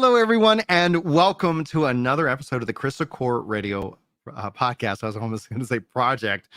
Hello, everyone, and welcome to another episode of the Crystal Core Radio podcast. I was almost going to say project.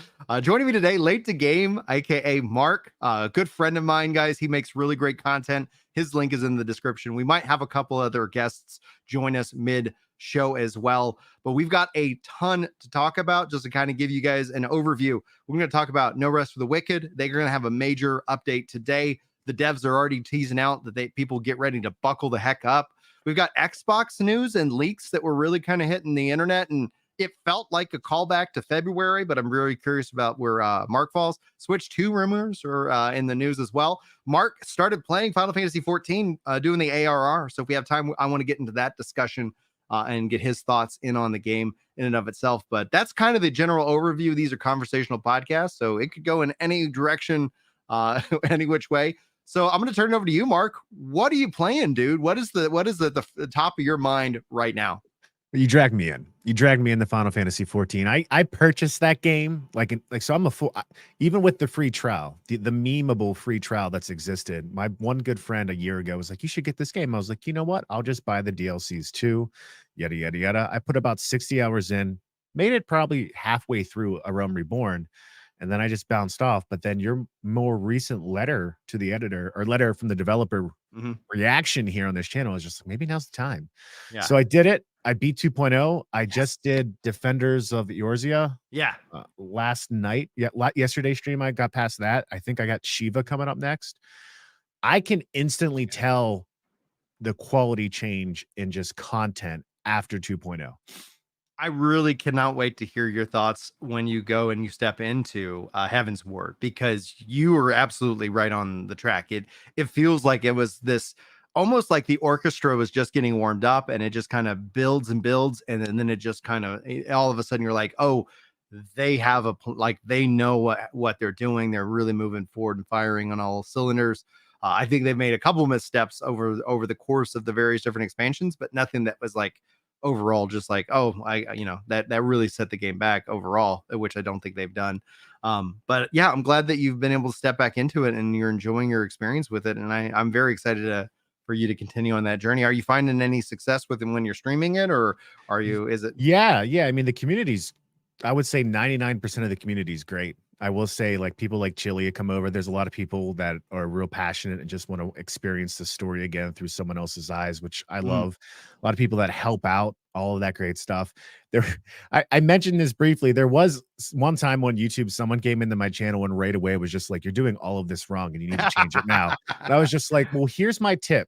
Joining me today, late to game, aka Mark, a good friend of mine, guys. He makes really great content. His link is in the description. We might have a couple other guests join us mid-show as well, but we've got a ton to talk about. Just to kind of give you guys an overview, we're going to talk about No Rest for the Wicked. They're going to have a major update today. The devs are already teasing out that people get ready to buckle the heck up. We've got Xbox news and leaks that were really kind of hitting the internet, and it felt like a callback to February, but I'm really curious about where Mark falls. Switch 2 rumors are in the news as well. Mark started playing Final Fantasy 14, doing the ARR. So if we have time, I want to get into that discussion and get his thoughts in on the game in and of itself. But that's kind of the general overview. These are conversational podcasts, so it could go in any direction, any which way. So I'm going to turn it over to you, Mark. What are you playing, dude? What is the top of your mind right now? You dragged me in. You dragged me in the Final Fantasy 14. I purchased that game so I'm a fool. Even with the free trial, the memeable free trial that's existed. My one good friend a year ago was like, "You should get this game." I was like, "You know what? I'll just buy the DLCs too." Yada yada yada. I put about 60 hours in, made it probably halfway through A Realm Reborn. And then I just bounced off. But then your more recent letter to the editor or letter from the developer reaction here on this channel is just like, maybe now's the time. Yeah. So I did it. I beat 2.0. I just did Defenders of Eorzea. Yeah. Last night. Yeah. Yesterday's stream, I got past that. I think I got Shiva coming up next. I can instantly tell the quality change in just content after 2.0. I really cannot wait to hear your thoughts when you go and you step into Heaven's Ward, because you were absolutely right on the track. It feels like it was this almost like the orchestra was just getting warmed up, and it just kind of builds and builds, and then it just kind of all of a sudden you're like, oh, they have they know what they're doing. They're really moving forward and firing on all cylinders. I think they've made a couple missteps over the course of the various different expansions, but nothing that was like overall just like, oh, that really set the game back overall, which I don't think they've done. But yeah, I'm glad that you've been able to step back into it and you're enjoying your experience with it, and I'm very excited for you to continue on that journey. Are you finding any success with it when you're streaming it, or is it? Yeah, I mean, the community's, I would say 99% of the community is great. I will say, like, people like Chili come over. There's a lot of people that are real passionate and just want to experience the story again through someone else's eyes, which I love. A lot of people that help out, all of that great stuff. I mentioned this briefly. There was one time on YouTube, someone came into my channel and right away was just like, "You're doing all of this wrong and you need to change it now." And I was just like, well, here's my tip.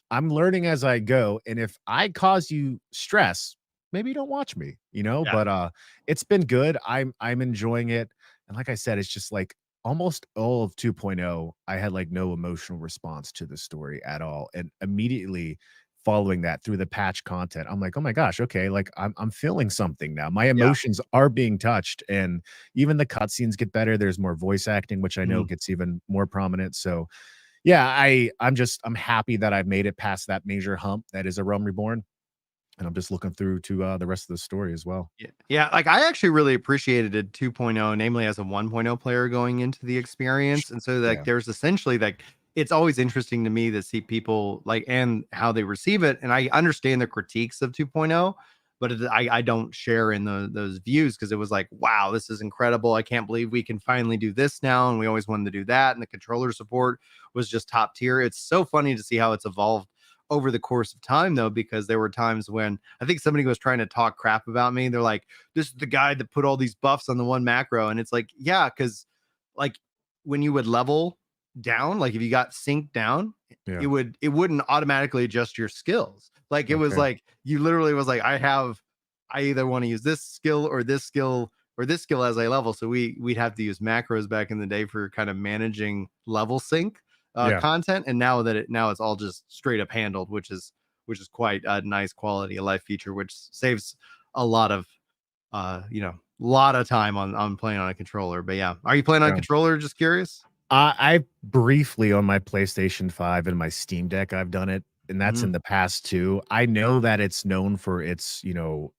I'm learning as I go. And if I cause you stress, maybe you don't watch me, Yeah. But it's been good. I'm enjoying it. And like I said, it's just like almost all of 2.0, I had like no emotional response to the story at all. And immediately following that through the patch content, I'm like, oh my gosh, okay, like I'm feeling something now. My emotions are being touched, and even the cutscenes get better. There's more voice acting, which I know gets even more prominent. So yeah, I'm happy that I've made it past that major hump that is A Realm Reborn. And I'm just looking through to the rest of the story as well. Yeah. Like, I actually really appreciated it 2.0, namely as a 1.0 player going into the experience. And so there's essentially it's always interesting to me to see people and how they receive it. And I understand the critiques of 2.0, but I don't share in those views, because it was like, wow, this is incredible. I can't believe we can finally do this now. And we always wanted to do that. And the controller support was just top tier. It's so funny to see how it's evolved over the course of time, though, because there were times when I think somebody was trying to talk crap about me. They're like, this is the guy that put all these buffs on the one macro. And it's like, yeah, because like when you would level down, like if you got synced down, it wouldn't automatically adjust your skills. Like it was like, you literally was like, I either want to use this skill or this skill or this skill as I level. So we'd have to use macros back in the day for kind of managing level sync content. And now it's all just straight up handled, which is quite a nice quality of life feature, which saves a lot of time on playing on a controller. But yeah, are you playing on a controller? Just curious. I briefly on my PlayStation 5 and my Steam Deck, I've done it, and that's in the past too. I know that it's known for its,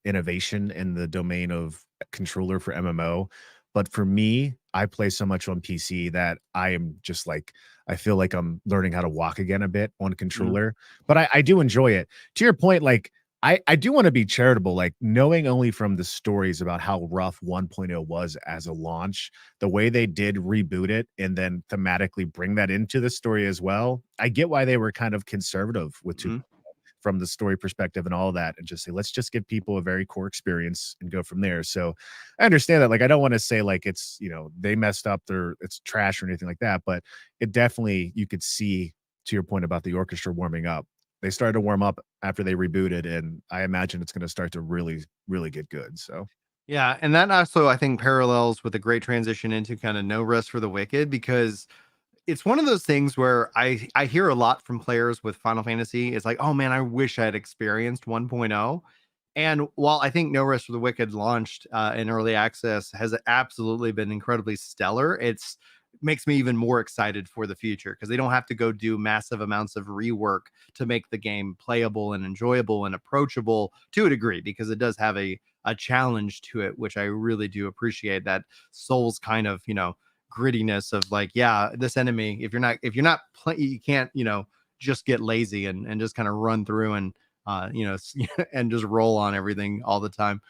innovation in the domain of controller for MMO, but for me, I play so much on PC that I am just like, I feel like I'm learning how to walk again a bit on Mhm, controller, but I do enjoy it. To your point, like I do want to be charitable, like knowing only from the stories about how rough 1.0 was as a launch, the way they did reboot it and then thematically bring that into the story as well. I get why they were kind of conservative with mhm. from the story perspective and all that, and just say, let's just give people a very core experience and go from there. So I understand that. Like, I don't want to say like it's, they messed up their, it's trash or anything like that, but it definitely, you could see, to your point about the orchestra warming up, they started to warm up after they rebooted, and I imagine it's going to start to really, really get good. So Yeah, and that also I think parallels with a great transition into kind of No Rest for the Wicked, because it's one of those things where I hear a lot from players with Final Fantasy. It's like, oh man, I wish I had experienced 1.0. And while I think No Rest for the Wicked launched in early access has absolutely been incredibly stellar, it's makes me even more excited for the future because they don't have to go do massive amounts of rework to make the game playable and enjoyable and approachable to a degree, because it does have a challenge to it, which I really do appreciate. That Souls kind of, grittiness of like, yeah, this enemy, if you're not you can't, just get lazy and just kind of run through and and just roll on everything all the time.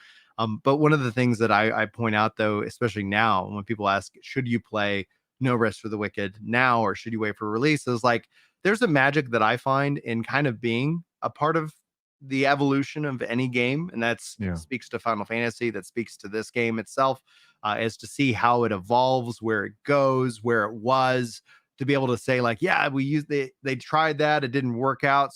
But one of the things that I point out though, especially now when people ask, should you play No Rest for the Wicked now or should you wait for release, is like there's a magic that I find in kind of being a part of the evolution of any game, and that's yeah. speaks to Final Fantasy, that speaks to this game itself, is to see how it evolves, where it goes, where it was, to be able to say like, yeah, we used they tried that, it didn't work out,